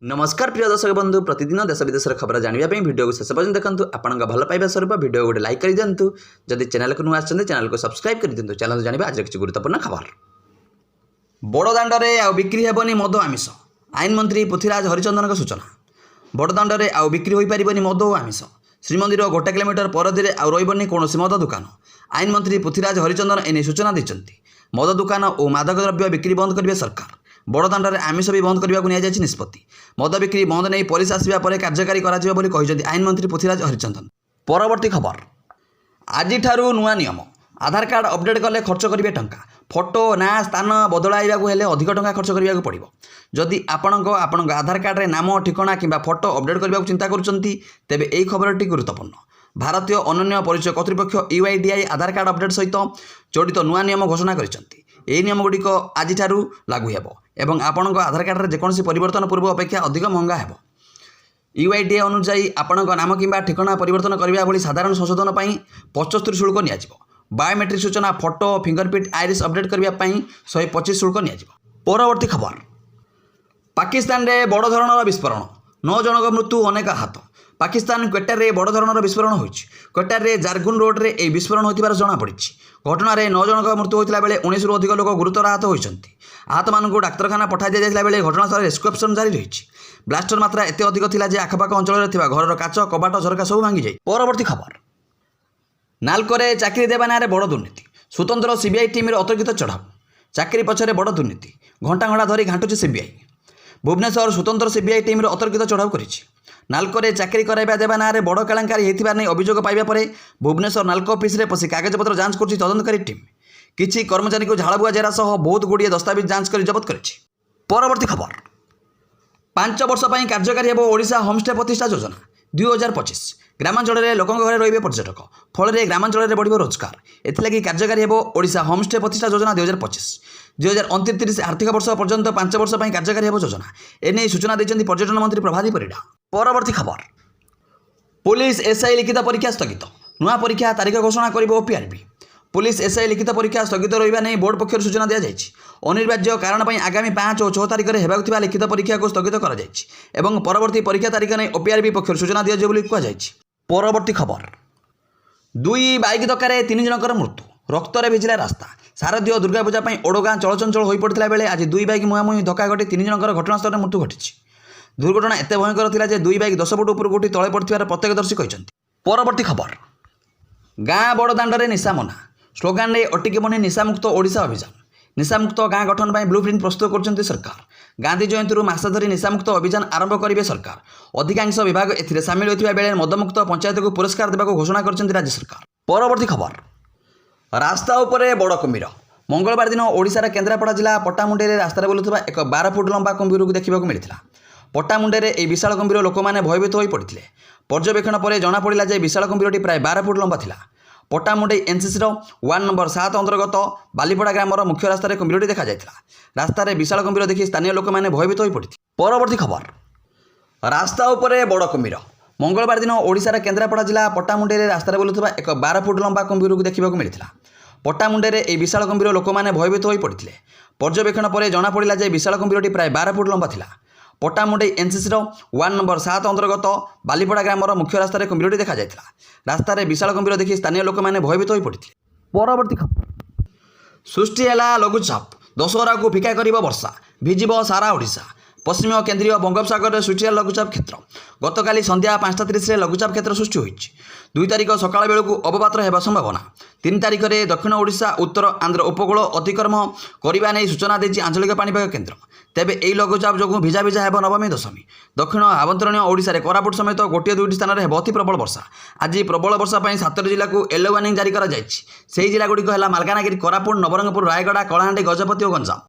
नमस्कार प्रिय दर्शक बंधु प्रतिदिन देश विदेश खबर जानवाई भिडियो को शेष पर्यटन देखो आपण भल पाइबा स्वरूप भिडियो गोटे लाइक कर दिंतु जदि चैनल को नुआ चैनल को सब्सक्राइब कर दिंतु चैनल जानवा आज किसी गुरुत्वपूर्ण खबर बड़दाण्ड में आउ बिक्री हेबनी मद आमिष आईन मंत्री पृथ्वीराज हरिचंदन सूचना बड़दाण्ड में आउ बिक्री हो पार मद और आमिष श्रीमंदिर 1 किलोमीटर परधि आउ रही कौन मद दुकान आईन मंत्री पृथ्वीराज हरिचंदन एने सूचना देते मद दुकान और मादक द्रव्य बिक्री बंद करेंगे सरकार बड़दाण्ड में आमिष भी बंद करने को निष्पत्ति मद बिक्री बंद नहीं पुलिस आसवा पर कार्यकारी कर आईन मंत्री पृथ्वीराज हरिचंदन। परवर्ती खबर आज नुआ नियम आधार कार्ड अपडेट कले खर्च करेंगे टंका फोटो ना स्थान बदलाइबा अधिक टंका खर्च करने पड़ो जदि आपण आधार कार्ड रे नाम ठिकाना कि फोटो अपडेट करने को चिंता करुँच तेबे यही खबरटी गुरुत्वपूर्ण भारतीय अनन्य परिचय कर्तृपक्ष यूआईडीआई आधार कार्ड अपडेट सहित जड़ित नुआ नियम घोषणा करछंती एही नियम गुड़िक आज लागू हेबो एवं आपण आधार कार्ड रे जेकोसी परिवर्तन पूर्व अपेक्षा अधिक महंगा हेबो यूआईडीआई अनुसार आपण नाम किंबा ठिकाना परिवर्तन करबा भली साधारण संशोधन पई 75 शुल्क नियाजिबो बायोमेट्रिक सूचना फोटो फिंगरप्रिंट आइरिस अपडेट करबा 125 शुल्क नियाजिबो। परवर्ती खबर पाकिस्तान रे बड़ धरणर विस्फोरण 9 जनक मृत्यु अनेक आहत पाकिस्तान क्वेटार रे बड़ धरणर विस्फोरण होइछि क्वेटार रे जारगुन रोड रे ए विस्फोरण होइतिबार जଣା पड़िछि घटना रे 9 जनक मृत्यु होइतिला बेले 19 रु अधिक लोक गुरुतर आहत होइछन्ति आहत मानकु डाक्तरखाना पठाई दिया जायतिला बेले घटनास्थल रेस्क्यू ऑपरेशन जारी रहिछि ब्लास्टर मात्रा एते अधिक थिला जे आखपाख अंचल रे थिबा घरर काच कबाट झरका सब भांगी जाय। परवर्ती खबर नालकोरे चाकरी देबा नारे बड़ दुर्नीति स्वतंत्र सीबीआई टीम रे अतर्कित चढ़ाऊ चाकरी पछरे बड़ दुर्नीति घंटा घंटा धरी घांटुछि सीबीआई भुवनेश्वर स्वतंत्र सीबीआई टीम रे अतर्कित चढ़ाऊ करिछि नालकोरे चाकरी कराइबा देबा नारे बड़ केलेंकारी हेतिबा नै अभियोग पाइबा परे भुवनेश्वर नालको ऑफिस रे पसी कागजपत्र जांच करछि तदंतकारी टीम किछि कर्मचारी को झाड़बुआ जेरा सह बहुत गुड़िए दस्तावेज जांच कर जबत करिछि। परवर्ती खबर 5 वर्ष पई कार्यकारी हेबो ओडिशा होमस्टे प्रतिष्ठा योजना 2025 ग्रामांचल में लोकों घरे रहिबे पर्यटक फल ग्रामांचल में बढ़िबो रोजगार एथिलागि कार्यकारी हेबो ओडिशा होमस्टे प्रतिष्ठा योजना 2025 2029 आर्थिक वर्ष पर्यंत 5 वर्ष पई कार्यकारी हेबो योजना एने सूचना दैछन्ति पर्यटन मंत्री प्रभाती परिडा। परवर्ती खबर पुलिस एसआई लिखित परीक्षा स्थगित नुआ परीक्षा तारीख घोषणा करिबो ओपीआरबी पुलिस एसआई लिखित परीक्षा स्थगित रहिबा नै बोर्ड पक्षर सूचना दिया जायछि अनिवार्य कारण पई आगामी 5 और 6 तारिख रे हेबाक थिबा लिखित परीक्षा को स्थगित करा जायछि एवं परवर्ती परीक्षा तारीख नै ओपीआरबी पक्षर सूचना दिया जे बोली कुआ जायछि। परवर्ती खबर 2 बाइक धक्का 3 जनकर मृत्यु रक्त रे भिजिला रास्ता शारदीय दुर्गा पूजा पई ओडगां चलचंचल होई पड़थिला बेले आज 2 बाइक मुहामुही धक्का घटी 3 जनकर घटनास्थल मृत्यु घटिछि दुर्घटना एते भयंकर थिला जे 2 बाइक 10 फुट ऊपर उठी तळे पड़थिबार प्रत्यक्षदर्शी कहिसंती। परवर्ती खबर गाँ बड़दाण्ड रे निशा मना स्लोगान रे अटिकेबनी निशामुक्त ओडिशा अभियान निशामुक्त गाँ गठन पर ब्लूप्रिंट प्रस्तुत कर सरकार गांधी जयंती मास धरी निशामुक्त अभियान आरंभ करेंगे सरकार अधिकांश विभाग एथिरे सामिल होता बेले मदमुक्त पंचायत को पुरस्कार देवा घोषणा कर राज्य सरकार। परवर्ती खबर रास्ता उपरे बड़ कुम्भीर मंगलवार दिन ओडिशार केन्द्रापड़ा जिला पट्टामुंडे रास्तार बुलुवा एक 12 फुट लंबा कुम्भीर को देखा मिलता पट्टामुंडे यह विशाल कुम्भीर लोक मैंने भयभीत हो पड़ते पर्यवेक्षण पर जमापड़ा जे विशाल कुम्भीरटी प्राय 12 फुट लंबा था पट्टामुंडे एनसीसी वार्ड नंबर 7 अंतर्गत बालीपड़ा ग्रामर मुख्य रास्तार कुम्भीरटी देखा रास्तार विशाल कुम्भीर देखि स्थानीय लोक मैंने भयभीत हो पड़ते। परवर्ती खबर रास्ता उपरे बड़ कुम्भीर मंगलवार दिन ओडिशार केन्द्रापड़ा जिला पट्टामुंडे रास्तार बुलुवा एक 12 फुट लंबा कुम्भीर को देखा मिलता पट्टामुंडे यह विशाल कुम्भीर लोक मैंने भयभीत हो पड़ते पर्यवेक्षण पर जमापड़ा जे विशाल कुम्भीरटी प्राय 12 फुट लंबा था पट्टामुंडे एनसीसी वार्ड नंबर 7 अंतर्गत बालीपड़ा ग्रामर मुख्य रास्तार कुम्भीरटी देखा रास्तार विशाल कुम्भीर देखि स्थानीय लोक मैंने भयभीत हो पड़ते। परवर्ती खबर सृष्टि है लघुचाप दशहरा को फिका कर वर्षा भिजिब सारा ओडिशा पश्चिम केन्द्रीय बंगोपसागर सृष्टि लघुचाप क्षेत्र गतकाली संध्या 5:30 लघुचाप क्षेत्र सृष्टि होइछि 2 तारिख सकाळ बेलू अवपात होगा संभावना 3 तारिख में दक्षिण ओडिशा उत्तर आंध्र उपकूल अतिक्रम करने नहीं सूचना देछि आंचलिक पाणीपाग केन्द्र तेबे यही लघुचाप जो भिजा भिजा हेब नवमी दशमी दक्षिण आभंतरीण ओडिशा कोरापुट समेत गोटे 2टी स्थान में अति प्रबल वर्षा आज प्रबल वर्षा 7 जिला को येलो वार्निंग जारी कर जिला गुड़िक है मालकानगिरी कोरापुट नवरंगपुर रायगड़ा कलाहांडी गजपति और गंजाम।